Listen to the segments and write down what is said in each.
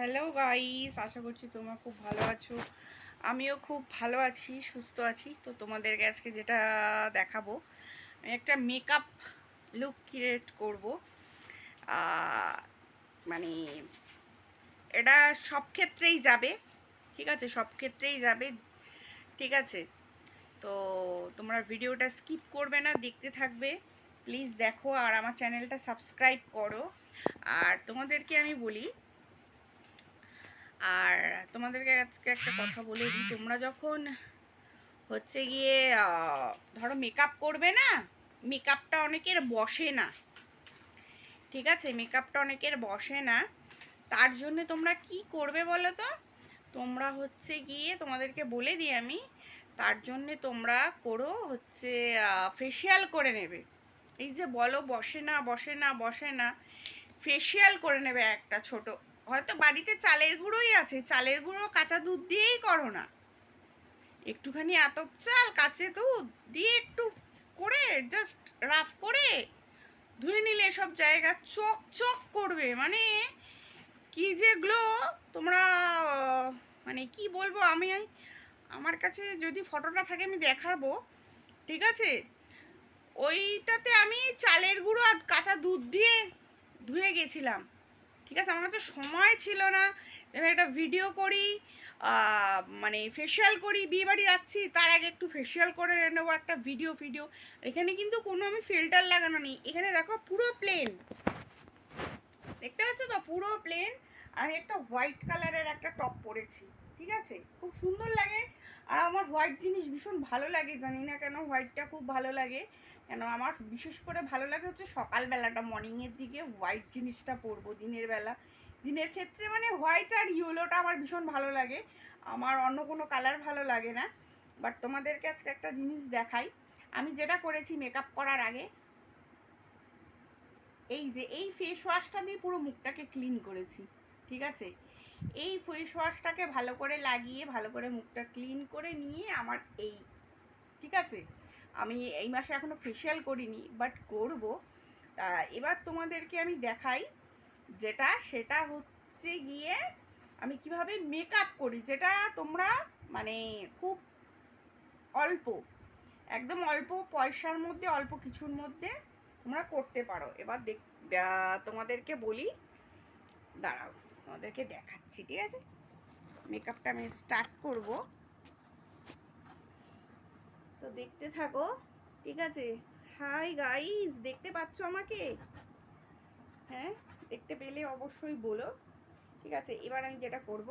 Hello guys, আশা করছি তোমরা খুব ভালো আছো। আমিও খুব ভালো আছি, সুস্থ আছি। তো তোমাদেরকে আজকে যেটা দেখাবো, আমি একটা মেকআপ লুক ক্রিয়েট করব। মানে এটা সব ক্ষেত্রেই যাবে, ঠিক আছে? সব ক্ষেত্রেই যাবে, ঠিক আছে? তো তোমরা ভিডিওটা স্কিপ করবে না, দেখতে থাকবে। প্লিজ দেখো আর আমার চ্যানেলটা সাবস্ক্রাইব করো। আর তোমাদেরকে আমি বলি, আর তোমাদেরকে আজকে একটা কথা বলে দিই, তোমরা যখন হচ্ছে গিয়ে ধরো মেকআপ করবে না, মেকআপটা অনেকের বসে না, ঠিক আছে? মেকআপটা অনেকের বসে না, তার জন্য তোমরা কি করবে বলো তো? তোমরা হচ্ছে গিয়ে তোমাদেরকে বলে দিই আমি, তার জন্যে তোমরা করো হচ্ছে ফেসিয়াল করে নেবে। এই যে বলো বসে না বসে না বসে না, ফেসিয়াল করে নেবে একটা ছোট, হয়তো বাড়িতে চালের গুঁড়োই আছে, চালের গুঁড়ো কাঁচা দুধ দিয়েই করো না, একটুখানি আতপ চাল কাঁচা দুধ দিয়ে একটু করে জাস্ট রাফ করে ধুয়ে নিলে সব জায়গা চক চক করবে। মানে কি যেগুলো তোমরা মানে কি বলবো, আমি আমার কাছে যদি ফটোটা থাকে আমি দেখাবো, ঠিক আছে? ওইটাতে আমি চালের গুঁড়ো আর কাঁচা দুধ দিয়ে ধুয়ে গেছিলাম, ঠিক আছে? আমার কাছে সময় ছিল না, আমি একটা ভিডিও করি, মানে ফেসিয়াল করি, বিয়ে বাড়ি যাচ্ছি তার আগে একটু ফেসিয়াল করে নেবো, একটা ভিডিও। এখানে কিন্তু কোনো আমি ফিল্টার লাগানো নেই, এখানে দেখো পুরো প্লেন, দেখতে পাচ্ছ তো? পুরো প্লেন। আমি একটা হোয়াইট কালারের একটা টপ পরেছি, ঠিক আছে? খুব সুন্দর লাগে। আর আমার হোয়াইট জিনিস ভীষণ ভালো লাগে, জানি না কেন হোয়াইটটা খুব ভালো লাগে। কেন আমার বিশেষ করে ভালো লাগে হচ্ছে সকালবেলাটা, মর্নিংয়ের দিকে হোয়াইট জিনিসটা পরবো, দিনের বেলা, দিনের ক্ষেত্রে মানে হোয়াইট আর ইয়েলোটা আমার ভীষণ ভালো লাগে। আমার অন্য কোনো কালার ভালো লাগে না। বাট তোমাদেরকে আজকে একটা জিনিস দেখাই, আমি যেটা করেছি মেকআপ করার আগে, এই যে এই ফেস ওয়াশটা দিয়ে পুরো মুখটাকে ক্লিন করেছি, ঠিক আছে? এই ফেস ওয়াশটাকে ভালো করে লাগিয়ে ভালো করে মুখটা ক্লিন করে নিয়ে আমার এই, ঠিক আছে? আমি এই মাসে এখনো ফেসিয়াল করিনি, বাট করব। এবার তোমাদেরকে আমি দেখাই যেটা, সেটা হচ্ছে গিয়ে আমি কিভাবে মেকআপ করি, যেটা তোমরা মানে খুব অল্প, একদম অল্প পয়সার মধ্যে, অল্প কিছুর মধ্যে তোমরা করতে পারো। এবার তোমাদেরকে বলি, দাঁড়াও তোমাদেরকে দেখাচ্ছি, ঠিক আছে? মেকআপটা আমি স্টার্ট করব, তো দেখতে থাকো, ঠিক আছে? হাই গাইস, দেখতে পাচ্ছ আমাকে? হ্যাঁ, দেখতে পেলে অবশ্যই বলো, ঠিক আছে? এবার আমি যেটা করব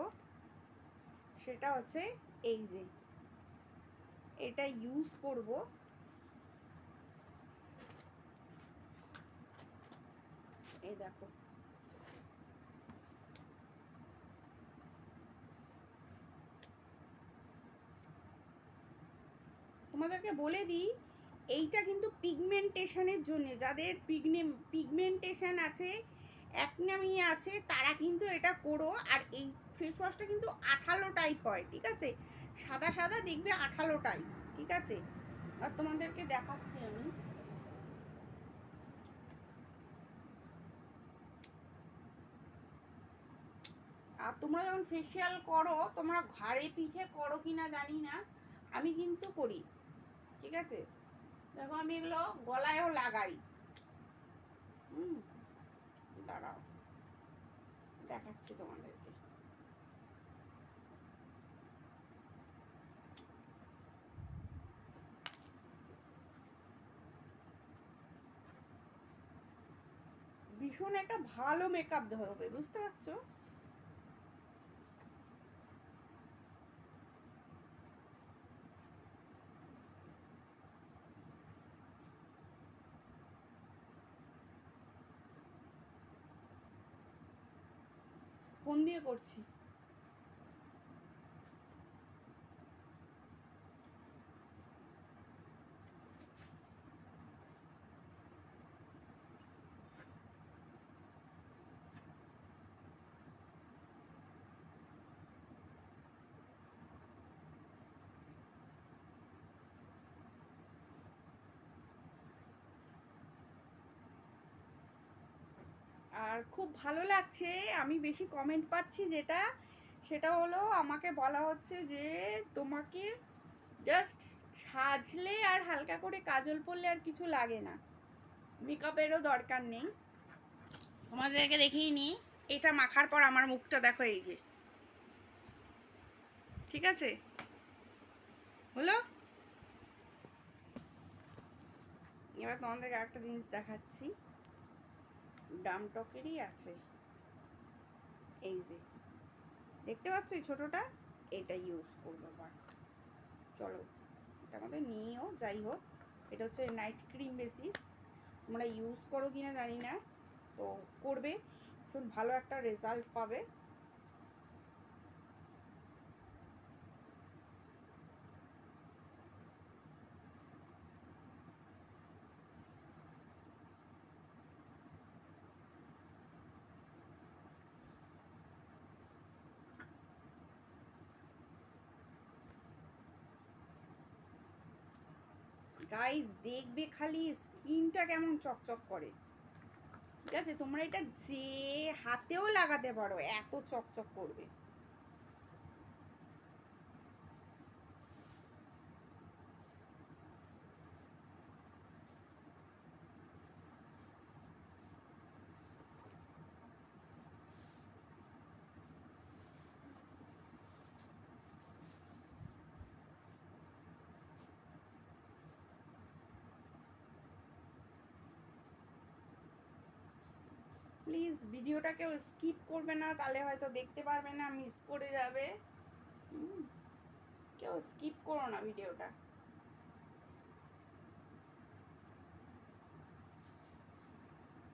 সেটা হচ্ছে এই যে এটা ইউজ করব, এই দেখো। তোমাদেরকে বলে দিই, এইটা কিন্তু পিগমেন্টেশনের জন্য, যাদের পিগমেন্টেশন আছে, একনামি আছে, তারা কিন্তু এটা করো। আর এই ফেস ওয়াশটা কিন্তু আঠালো টাইপ হয়, ঠিক আছে? সাদা সাদা দেখবে, আঠালো টাইপ, ঠিক আছে? আর তোমাদেরকে দেখাচ্ছি আমি, আর তোমরা যখন ফেসিয়াল করো, তোমরা ঘাড়ে পিঠে করো কিনা জানি না, আমি কিন্তু করি, ঠিক আছে? দেখো আমি এগুলো গলায়ও লাগাই। হুম, দাঁড়াও দেখাচ্ছি তোমাদেরকে। ভীষণ একটা ভালো মেকআপ হবে, বুঝতে পারছো? ফোন দিয়ে করছি। আর খুব ভালো লাগছে, আমি বেশি কমেন্ট পাচ্ছি যেটা, সেটা হলো আমাকে বলা হচ্ছে যে তোমাকে জাস্ট সাজলে আর হালকা করে কাজল পরলে আর কিছু লাগে না, মেকআপেরও দরকার নেই। তোমাদেরকে দেখিয়ে নিই, এটা মাখার পর আমার মুখটা দেখো, এই যে, ঠিক আছে হলো। এবার তোমাদেরকে একটা জিনিস দেখাচ্ছি, ডামটকেরই আছে, এই যে দেখতে পাচ্ছ এই ছোটোটা, এটা ইউজ করবো আবার। চলো এটা আমাদের নিয়েও, যাই হোক, এটা হচ্ছে নাইট ক্রিম বেসিস, তোমরা ইউজ করো কিনা জানি না, তো করবে, ভীষণ ভালো একটা রেজাল্ট পাবে। গাইস দেখবে খালি স্কিনটা কেমন চকচক করে, ঠিক আছে, তোমরা এটা যে হাতেও লাগাতে পারো, এত চকচক করবে। প্লিজ ভিডিওটা কেউ স্কিপ করবে না, তাহলে হয়তো দেখতে পারবে না, মিস করে যাবে। কেউ স্কিপ করো না ভিডিওটা।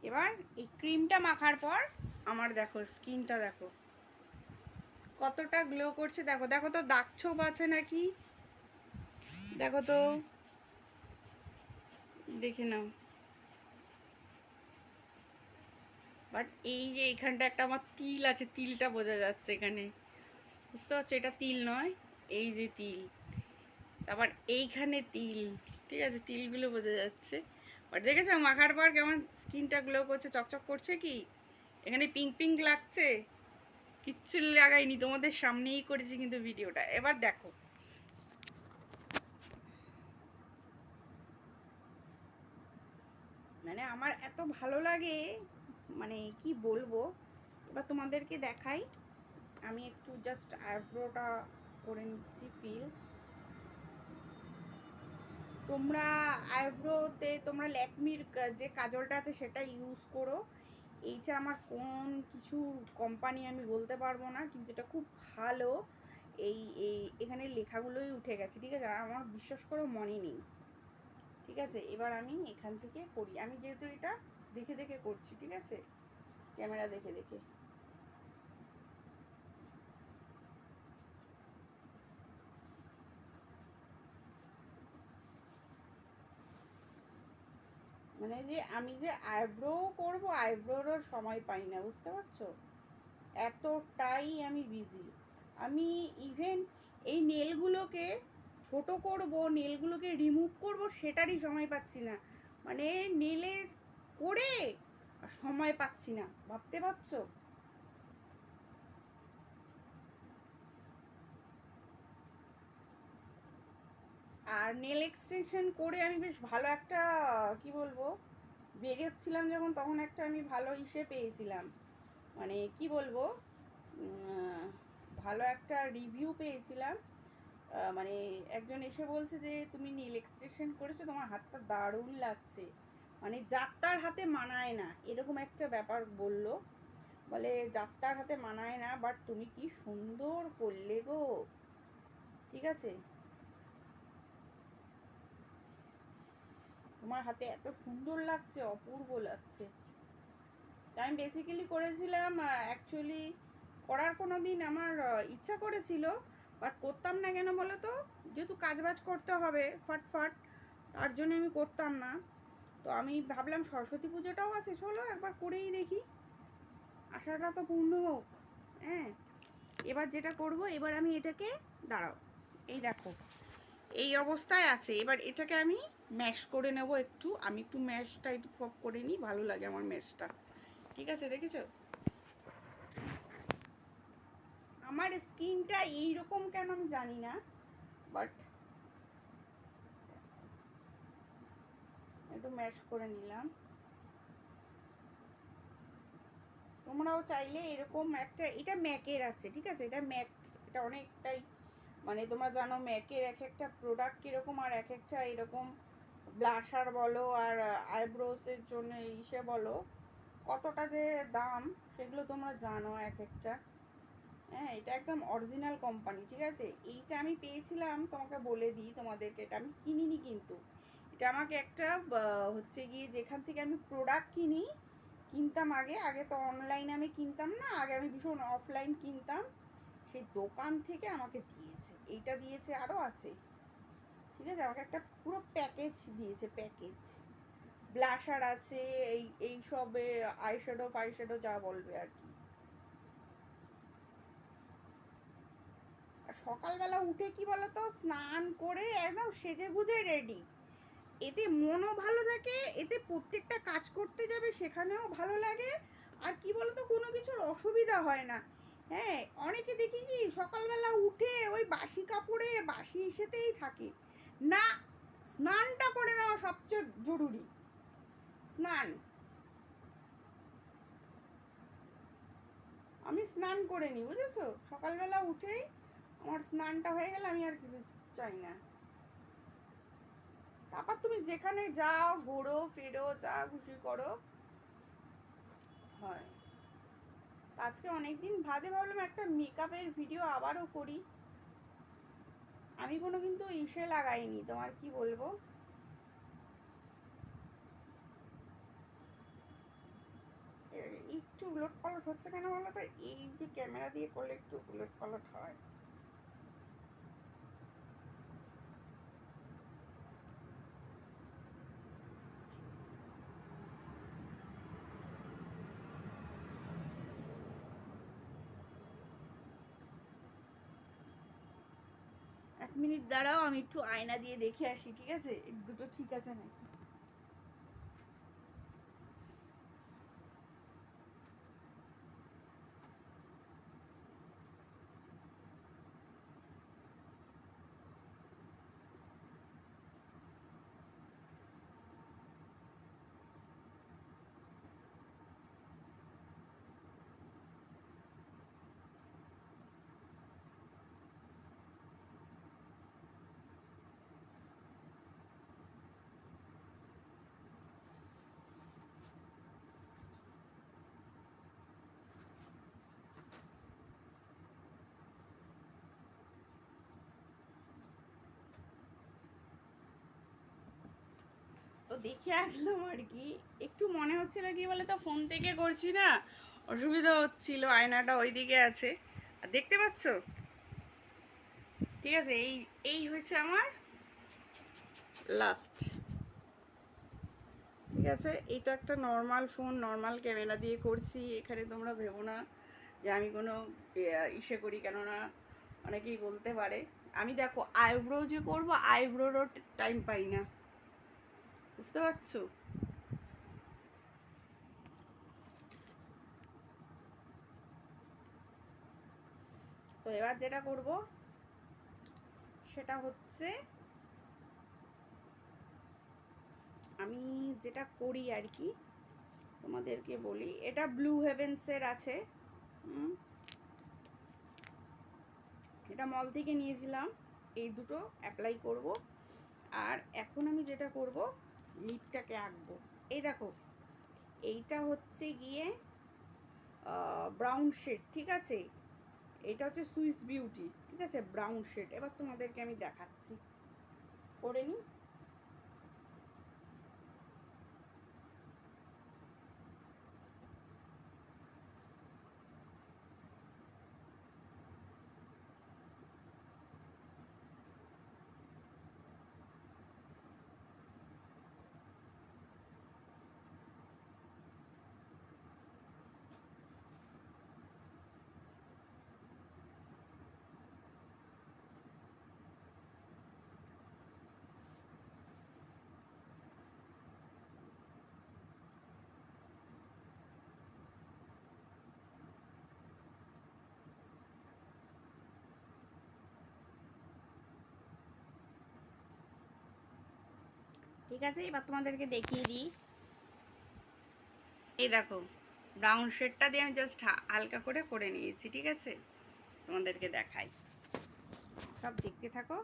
এবার এই ক্রিমটা মাখার পর আমার দেখো স্কিনটা দেখো কতটা গ্লো করছে, দেখো দেখো তো দাগ ছোপ আছে নাকি, দেখো তো, দেখে নাও। বাট এই যে এইখানটা একটা আমার তিল আছে, তিলটা বোঝা যাচ্ছে এখানে, বুঝতে পারছো, এটা তিল নয়, এই যে তিল, আবার এইখানে তিল, ঠিক আছে, তিলগুলো বোঝা যাচ্ছে। বাট দেখেছো মাখার পর কেমন স্কিনটা গ্লো করছে, চকচক করছে, কি এখানে পিঙ্ক পিঙ্ক লাগছে, কিচ্ছু লাগাইনি, তোমাদের সামনেই করেছি কিন্তু ভিডিওটা। এবার দেখো, মানে আমার এত ভালো লাগে, মানে কি বলবো। এবার তোমাদেরকে দেখাই, আমি একটু জাস্ট আইব্রোটা করে নিচ্ছি ফিল। তোমরা আইব্রোতে তোমরা ল্যাকমির যে কাজলটা আছে সেটা ইউজ করো, এইটা আমার কোন কিছু কোম্পানি আমি বলতে পারবো না, কিন্তু এটা খুব ভালো। এই এই এখানে লেখাগুলোই উঠে গেছে, ঠিক আছে, আমার বিশ্বাস করো মনে নেই, ঠিক আছে। এবার আমি এখান থেকে করি, আমি যেহেতু এটা দেখে দেখে করছি, ঠিক আছে, ক্যামেরা দেখে দেখে। মানে যে আমি যে আইব্রো করবো, আইব্রোরও সময় পাই না, বুঝতে পারছো, এতটাই আমি বিজি। আমি ইভেন এই নেলগুলোকে ছোট করব, নেলগুলোকে রিমুভ করব, সেটারই সময় পাচ্ছি না, মানে নেলের করে আর সময় পাচ্ছি না, ভাবতে পারছো। আর নেল এক্সটেনশন করে আমি বেশ ভালো একটা, কি বলবো, বেরোচ্ছিলাম যখন, তখন একটা আমি ভালো ইসে পেয়েছিলাম, মানে কি বলবো, ভালো একটা রিভিউ পেয়েছিলাম। মানে একজন এসে বলছে যে তুমি নীল এক্সটেনশন করেছো, তোমার হাতটা দারুণ লাগছে, মানে যাত্রার হাতে মানায় না, এরকম একটা ব্যাপার বললো, বলে যাত্রার হাতে মানায় না, বাট তুমি কি সুন্দর করলে গো, ঠিক আছে, তোমার হাতে এত সুন্দর লাগছে, অপূর্ব লাগছে। আমি বেসিক্যালি করেছিলাম, অ্যাকচুয়ালি করার কোনো দিন আমার ইচ্ছা করেছিল, বাট করতাম না, কেন বলো তো, যেহেতু কাজবাজ করতে হবে ফটফট, তার জন্য আমি করতাম না। তো আমি ভাবলাম সরস্বতী পুজোটাও আছে, চলো একবার করেই দেখি, আশাটা তো পূর্ণ হোক। হ্যাঁ, এবার যেটা করব, এবার আমি এটাকে, দাঁড়াও, এই দেখো এই অবস্থায় আছে, এবার এটাকে আমি ম্যাশ করে নেব একটু, আমি একটু ম্যাশটা একটু করে নিই, ভালো লাগে আমার ম্যাশটা, ঠিক আছে, দেখেছো? আমার স্কিনটা এইরকম কেন আমি জানি না, বাট একটু ম্যাশ করে নিলাম। তোমরাও চাইলে এরকম একটা, এটা ম্যাকের আছে, ঠিক আছে, এটা ম্যাক, এটা অনেকটাই, মানে তোমরা জানো ম্যাকের এক একটা প্রোডাক্ট কীরকম, আর এক একটা এরকম ব্লাশার বলো আর আইব্রোসের জন্য ইসে বলো কতটা যে দাম, সেগুলো তোমরা জানো এক একটা। হ্যাঁ, এটা একদম অরিজিনাল কোম্পানি, ঠিক আছে। এইটা আমি পেয়েছিলাম, তোমাকে বলে দিই তোমাদেরকে, এটা আমি কিনিনি কিন্তু, এটা আমাকে একটা হচ্ছে গিয়ে যেখান থেকে আমি প্রোডাক্ট কিনতাম আগে আগে তো অনলাইনে আমি কিনতাম না, আগে আমি ভীষণ অফলাইন কিনতাম, সেই দোকান থেকে আমাকে দিয়েছে, এইটা দিয়েছে, আরও আছে, ঠিক আছে। আমাকে একটা পুরো প্যাকেজ দিয়েছে, প্যাকেজ ব্লাশার আছে, এই সবে আইশ্যাডো যা বলবে আর কি। আর সকালবেলা উঠে কি বলতো, স্নান করে একদম সেজে গুজে রেডি, এতে মনও ভালো থাকে, এতে প্রত্যেকটা কাজ করতে যাবে সেখানেও ভালো লাগে, আর কি বলতো কোনো কিছুর অসুবিধা হয় না। হ্যাঁ, অনেকে দেখি কি সকালবেলা উঠে ওই বাসি কাপড়ে বাসি ইসেতেই থাকে না, স্নানটা করে নেওয়া সবচেয়ে জরুরি। স্নান, আমি স্নান করে নিই, বুঝেছো, সকালবেলা উঠেই আমার স্নানটা হয়ে গেলে আমি আর কিছু চাই না। তারপর তুমি যেখানে যাও, ঘোরো ফেরো, যা খুশি করো, হয়। আজকে অনেকদিন বাদে ভাবলাম একটা মেকআপের ভিডিও আবারও করি। আমি কোনো কিন্তু ইসে লাগাইনি, তোমার কি বলবো, একটু উলট পালট হচ্ছে কেন বলো তো, এই যে ক্যামেরা দিয়ে করলে একটু উলট পালট হয়। 1 মিনিট দাঁড়াও, আমি একটু আয়না দিয়ে দেখে আসি, ঠিক আছে, দুটো ঠিক আছে নাকি। তো দেখে আসলাম আর কি, একটু মনে হচ্ছিল কি বলে তো, ফোন থেকে করছি না, অসুবিধা হচ্ছিল, আয়নাটা ওইদিকে আছে, আর দেখতে পাচ্ছ, ঠিক আছে। এই এই হয়েছে আমার লাস্ট, ঠিক আছে। এটা একটা নর্মাল ফোন, নর্মাল ক্যামেরা দিয়ে করছি, এখানে তোমরা ভেবো না যে আমি কোনো ইসে করি, কেননা অনেকেই বলতে পারে, আমি দেখো আইব্রো যে করবো, আইব্রোরও টাইম পাই না, বুঝতে পারছো। তো এবার যেটা করব সেটা হচ্ছে, আমি যেটা করি আর কি তোমাদেরকে বলি, এটা ব্লু হেভেন্সের আছে, এটা মল থেকে নিয়েছিলাম, এই দুটো অ্যাপ্লাই করব। আর এখন আমি যেটা করব, লিপটাকে আঁকবো। এই দেখো, এইটা হচ্ছে গিয়ে ব্রাউন শেড, ঠিক আছে, এটা হচ্ছে সুইস বিউটি, ঠিক আছে, ব্রাউন শেড। এবার তোমাদেরকে আমি দেখাচ্ছি, করে নিই। ঠিক আছে, এবার তোমাদেরকে দেখিয়ে দিই। এই দেখো ব্রাউন শেডটা দিয়ে আমি জাস্ট হালকা করে করে নিয়েছি। ঠিক আছে, তোমাদেরকে দেখাই, সব দেখতে থাকো।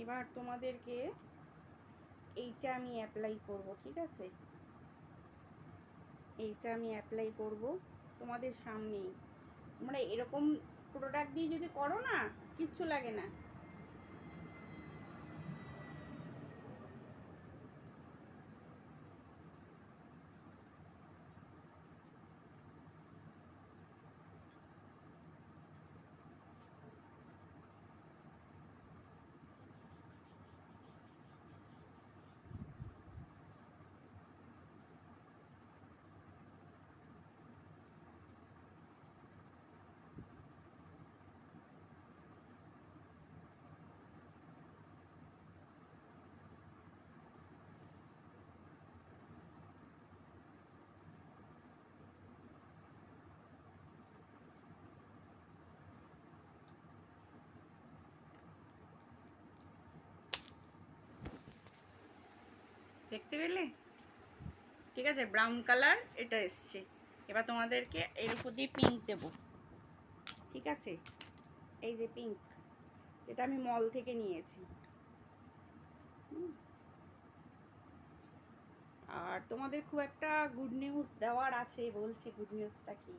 এবার তোমাদেরকে এইটা আমি অ্যাপ্লাই করব। ঠিক আছে, এইটা আমি অ্যাপ্লাই করব তোমাদের সামনেই। তোমরা এরকম প্রোডাক্ট দিয়ে যদি করো না, কিচ্ছু লাগে না। দেখতে পেলে? ঠিক আছে, ব্রাউন কালার এটা এসছে। এবার তোমাদেরকে এর উপর দিয়ে পিঙ্ক দেবো। ঠিক আছে, এই যে পিঙ্ক, যেটা আমি মল থেকে নিয়েছি। আর তোমাদের খুব একটা গুড নিউজ দেওয়ার আছে, বলছি গুড নিউজটা কি।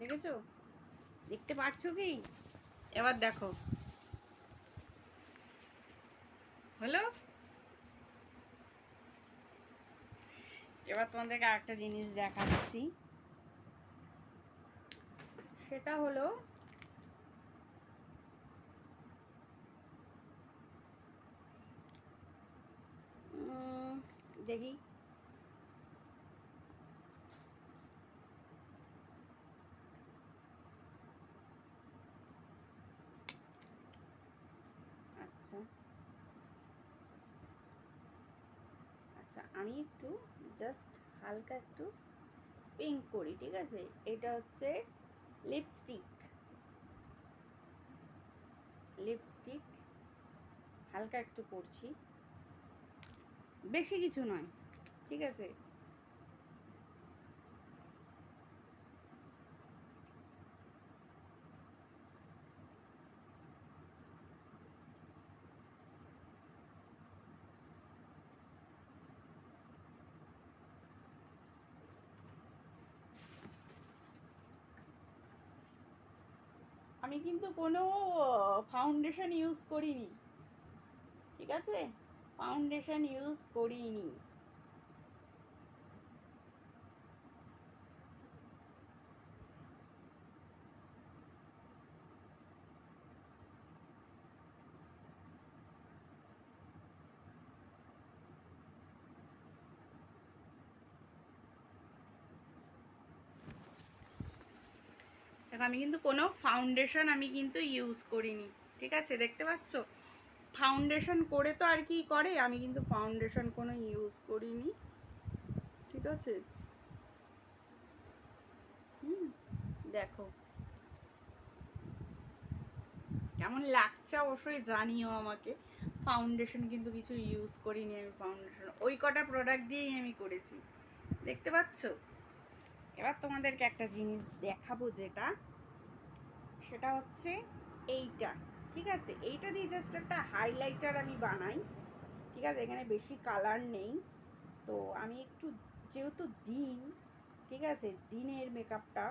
দেখেছো? দেখতে পারছো কি? এবার দেখো, হলো? এবার তোমাদেরকে আরেকটা জিনিস দেখাচ্ছি, সেটা হলো দেখি, আচ্ছা আচ্ছা, আমি একটু জাস্ট হালকা একটু পিঙ্ক করি। ঠিক আছে, এটা হচ্ছে লিপস্টিক। লিপস্টিক হালকা একটু করছি, বেশি কিছু নয়। ঠিক আছে, আমি কিন্তু কোনো ফাউন্ডেশন ইউজ করিনি। ঠিক আছে, ফাউন্ডেশন ইউজ করিনি। দেখো, আমি কিন্তু কোনো ফাউন্ডেশন আমি কিন্তু ইউজ করিনি। ঠিক আছে, দেখতে পাচ্ছ? ফাউন্ডেশন করে তো আর কি করে, আমি কিন্তু ফাউন্ডেশন কোনো ইউজ করিনি। ঠিক আছে, দেখো কেমন লাগছে অবশ্যই জানিও আমাকে। ফাউন্ডেশন কিন্তু কিছু ইউজ করিনি আমি, ফাউন্ডেশন ওই কটা প্রোডাক্ট দিয়েই আমি করেছি। দেখতে পাচ্ছ? এবার তোমাদেরকে একটা জিনিস দেখাবো, যেটা সেটা হচ্ছে এইটা। ঠিক আছে, এইটা দিয়ে জাস্ট একটা হাইলাইটার আমি বানাই। ঠিক আছে, এখানে বেশি কালার নেই, তো আমি একটু, যেহেতু দিন, ঠিক আছে, দিনের মেকআপটা,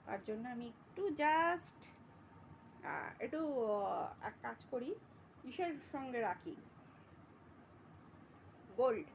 তার জন্য আমি একটু জাস্ট একটু এক কাজ করি, কিসের সঙ্গে রাখি, গোল্ড।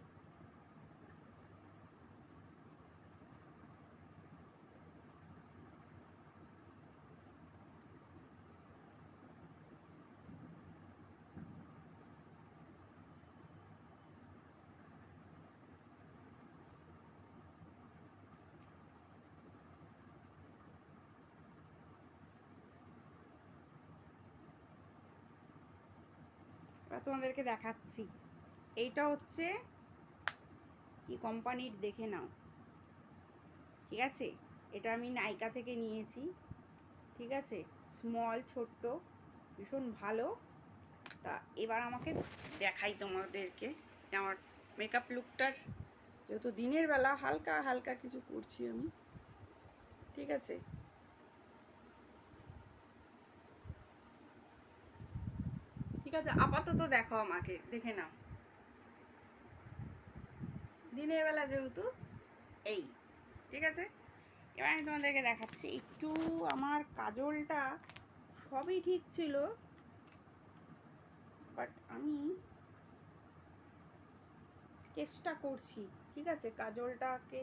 তোমাদেরকে দেখাচ্ছি। এইটা হচ্ছে কি কোম্পানির দেখে নাও, ঠিক আছে? এটা আমি নাইকা থেকে নিয়েছি, ঠিক আছে? স্মল, ছোট্ট, ভীষণ ভালো। তা এবার আমাকে দেখাই তোমাদেরকে আমার মেকআপ লুকটার, যেহেতু দিনের বেলা হালকা হালকা কিছু করছি আমি, ঠিক আছে? ঠিক আছে, আপাতত দেখো, আমাকে দেখে নাও। দিনের বেলা যেহেতু এই, ঠিক আছে? এবার আমি তোমাদেরকে দেখাচ্ছি। একটু আমার কাজলটা সবই ঠিক ছিল, বাট আমি চেষ্টা করছি, ঠিক আছে, কাজলটাকে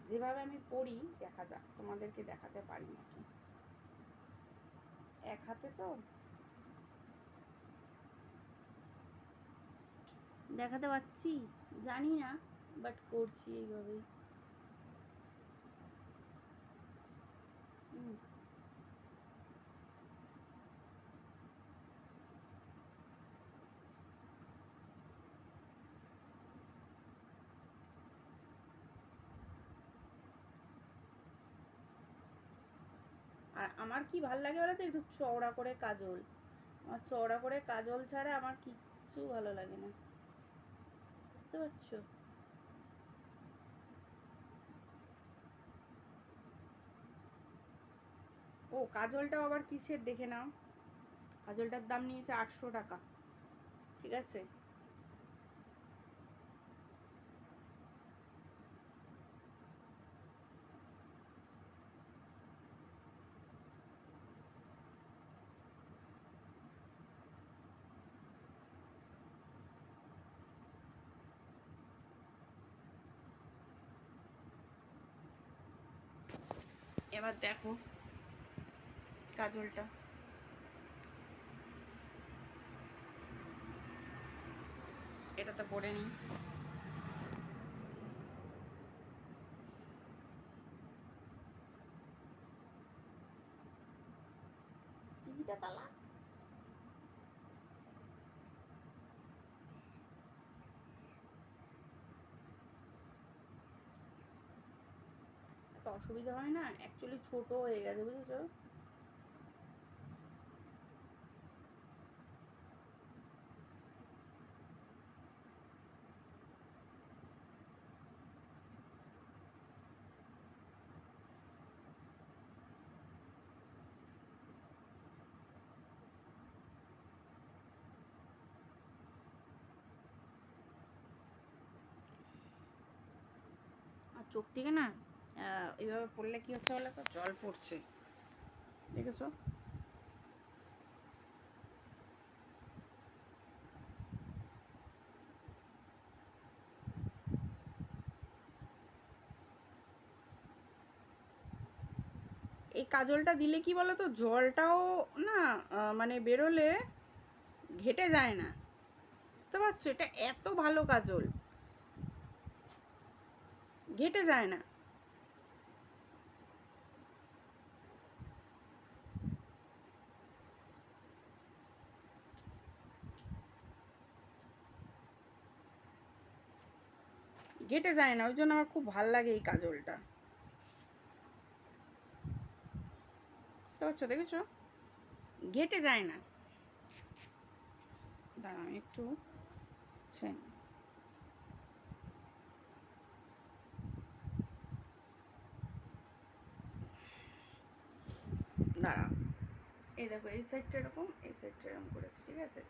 যেভাবে আমি পরি, দেখা যাক তোমাদেরকে দেখাতে পারি নাকি। এক হাতে তো দেখাতে পাচ্ছি জানি না, বাট করছি এইভাবেই। আর আমার কি ভাল লাগে বলো তো, একটু চওড়া করে কাজল। আমার চওড়া করে কাজল ছাড়া আমার কিচ্ছু ভালো লাগে না, বুঝতে পারছো? ও, কাজলটাও আবার কিসের দেখে নাও। কাজলটার দাম নিয়েছে 800 টাকা, ঠিক আছে? এবার দেখো কাজলটা, এটাতে পরে নিই। টিভিটা চালা। এত অসুবিধা হয় না, অ্যাকচুয়ালি ছোট হয়ে গেছে, বুঝেছো? আর চোখ থেকে না এইভাবে পড়লে কি হচ্ছে বলো তো, জল পড়ছে, দেখেছো? এই কাজলটা দিলে কি বলো তো, জলটাও না মানে বেরোলে ঘেটে যায় না, বুঝতে পারছো? এটা এত ভালো কাজল, ঘেটে যায় না। ঘেটে যায় না, ওই জন্য আমার খুব ভাল লাগে এই কাজলটা, বুঝতে পারছো? দেখেছো, ঘেটে যায় না। দাঁড়া আমি একটু দাঁড়া, এই দেখো এই সাইডটা এরকম, এই সাইডটা এরকম করেছি, ঠিক আছে?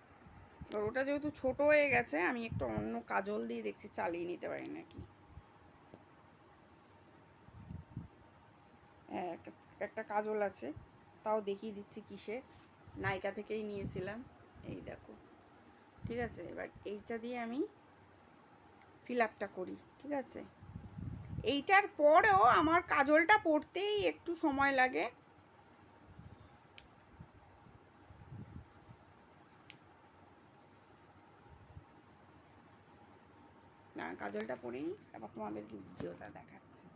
আর ওটা যেহেতু ছোট হয়ে গেছে, আমি একটু অন্য কাজল দিয়ে দেখছি চালিয়ে নিতে পারি নাকি। হ্যাঁ, একটা কাজল আছে, তাও দেখিয়ে দিচ্ছি কিসে, নাইকা থেকেই নিয়েছিলাম, এই দেখো, ঠিক আছে? এবার এইটা দিয়ে আমি ফিল আপটা করি, ঠিক আছে? এইটার পরেও আমার কাজলটা পরতেই একটু সময় লাগে। না, কাজলটা পরে নিই, তারপর তোমাদেরকে ভিডিওটা দেখাচ্ছি।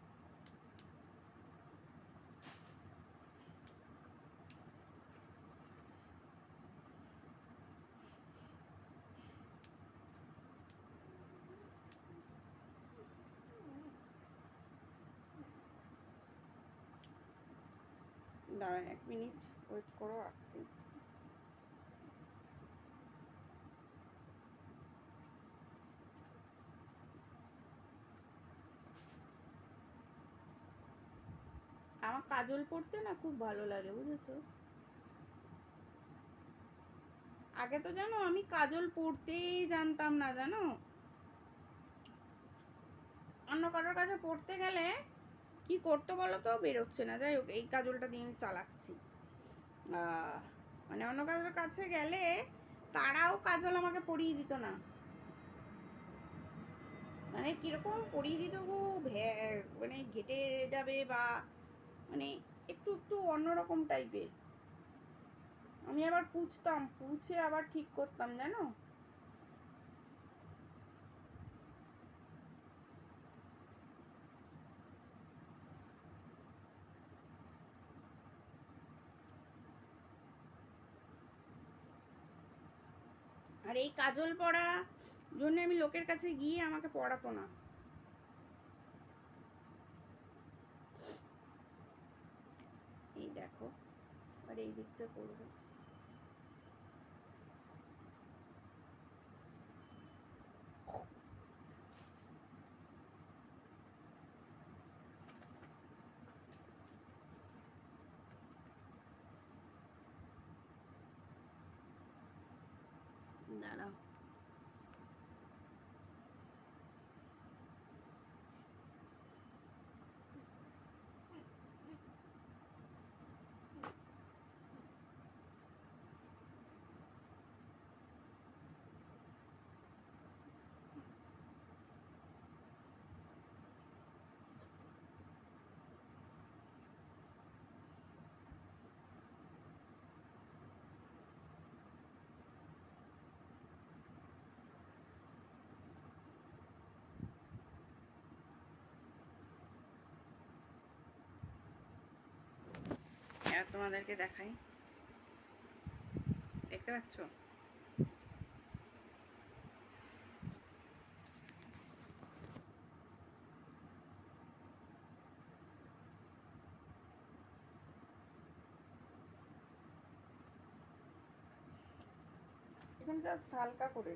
দাঁড়ান 1 মিনিট ওয়েট করো, আসছি। আমার কাজল পরতে না খুব ভালো লাগে, বুঝেছো? আগে তো জানো আমি কাজল পরতেই জানতাম না, জানো। অন্য কারোর কাছে পড়তে গেলে কি করতে বলো তো, বেরোচ্ছে না। যাই হোক, এই কাজলটা দিয়ে আমি চালাচ্ছি। মানে অন্য কারোর কাছে গেলে তারাও কাজল আমাকে পরিয়ে দিত না। মানে কিরকম পরিয়ে দিত গো, মানে ঘেটে যাবে বা মানে একটু একটু অন্যরকম টাইপের। আমি আবার পুছতাম, পুছে আবার ঠিক করতাম, জানো। আর এই কাজল পরা জন্য আমি লোকের কাছে গিয়ে আমাকে পড়াতো না। এই দেখো, আর এই দিকটা করবো। দাঁড়াও, এবার তোমাদেরকে দেখাই, দেখতে পাচ্ছ? এখানে জাস্ট হালকা করে